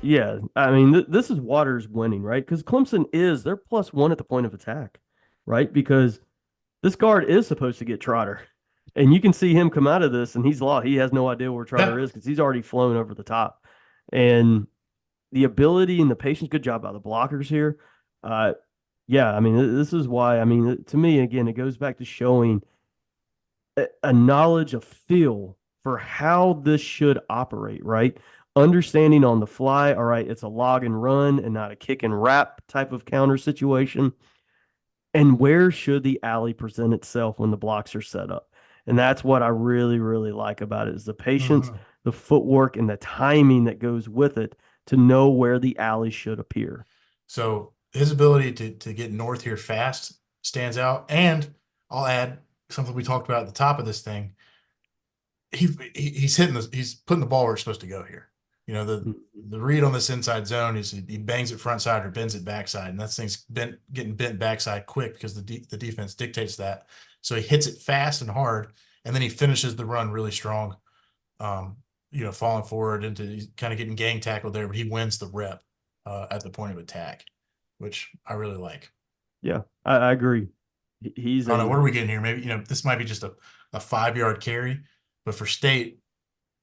Yeah, I mean, this is Waters winning, right? Because Clemson they're +1 at the point of attack, right? Because this guard is supposed to get Trotter. And you can see him come out of this and he's lost. He has no idea where Trotter Yeah. is because he's already flown over the top. And the ability and the patience, good job by the blockers here. Uh, yeah, I mean, this is why, I mean, to me, again, it goes back to showing a knowledge, of feel for how this should operate, right? Understanding on the fly, all right, it's a log and run and not a kick and wrap type of counter situation. And where should the alley present itself when the blocks are set up? And that's what I really, really like about it is the patience, Mhm. the footwork, and the timing that goes with it to know where the alley should appear. So his ability to get north here fast stands out. And I'll add something we talked about at the top of this thing. He's hitting this, he's putting the ball where it's supposed to go here. You know, the read on this inside zone is he bangs it front side or bends it backside, and that thing's getting bent backside quick because the defense dictates that. So he hits it fast and hard, and then he finishes the run really strong. Um, falling forward into he's kind of getting gang tackled there, but he wins the rep at the point of attack, which I really like. Yeah, I agree. He's I don't know, a what are we getting here? Maybe, this might be just a 5 yard carry, but for state,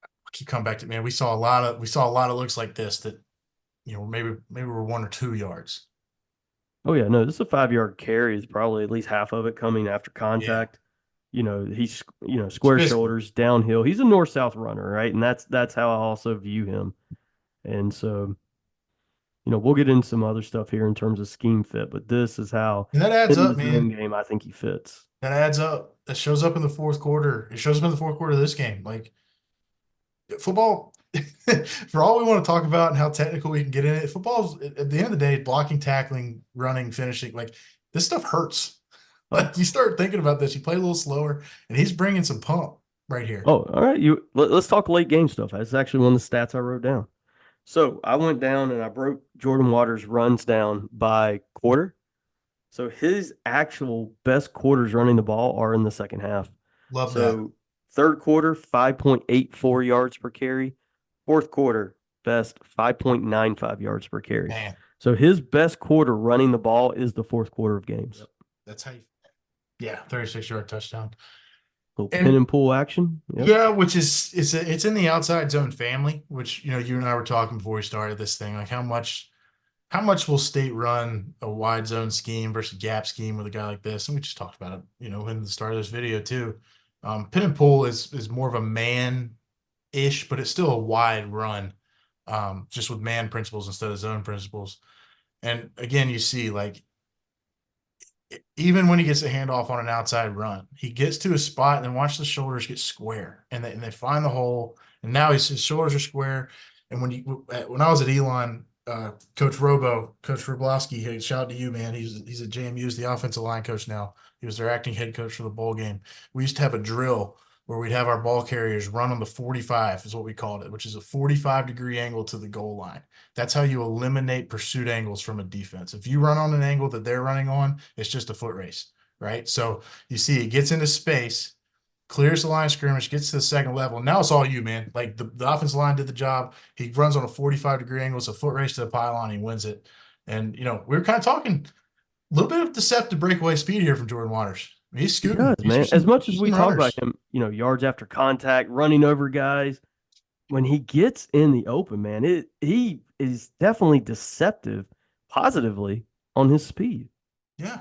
I keep coming back to, man, we saw a lot of looks like this that, maybe we're 1 or 2 yards. Oh yeah, no, this is a 5 yard carry is probably at least half of it coming after Yeah. contact. He's It's square physical. shoulders, downhill. He's a north south runner, right? And that's how I also view him. And so, we'll get into some other stuff here in terms of scheme fit, but this is how And that adds in up, the zone man. game I think he fits. That adds up. That shows up in the fourth quarter. It shows up in the fourth quarter of this game. Like football, for all we want to talk about and how technical we can get in it, football's at the end of the day, blocking, tackling, running, finishing, like this stuff hurts. Oh, Like you start thinking about this, you play a little slower, and he's bringing some pump right here. all right. Let's talk late game stuff. That's actually one of the stats I wrote down. So I went down and I broke Jordan Waters' runs down by quarter. So his actual best quarters running the ball are in the second half. Love that. So third quarter, 5.84 yards per carry. Fourth quarter, best 5.95 yards per carry. Man. So his best quarter running the ball is the fourth quarter of games. Yep. That's how you, yeah, 36-yard touchdown. Little pin And and pull action. Yep. yeah, which is it's in the outside zone family, which you and I were talking before we started this thing, like how much will state run a wide zone scheme versus gap scheme with a guy like this? And we just talked about it, in the start of this video too. Pin and pull is more of a man-ish, but it's still a wide run, just with man principles instead of zone principles. And again, you see like even when he gets a handoff on an outside run, he gets to a spot and then watch the shoulders get square, and they find the hole, and now his shoulders are square. And when I was at Elon, Coach Roblowski, hey, shout out to you, man. He's at JMU, he's the offensive line coach now. He was their acting head coach for the bowl game. We used to have a drill where we'd have our ball carriers run on the 45, is what we called it, which is a 45-degree angle to the goal line. That's how you eliminate pursuit angles from a defense. If you run on an angle that they're running on, it's just a foot race, right? So you see it gets into space, clears the line of scrimmage, gets to the second level. Now it's all you, man. Like the offensive line did the job. He runs on a 45-degree angle. It's a foot race to the pylon. He wins it. And, we were kind of talking a little bit of deceptive breakaway speed here from Jordan Waters. He's He scooting. does, These are man. As some, much these as are we some talk about runners. him, yards after contact, running over guys, when he gets in the open, man, he is definitely deceptive positively on his speed. Yeah.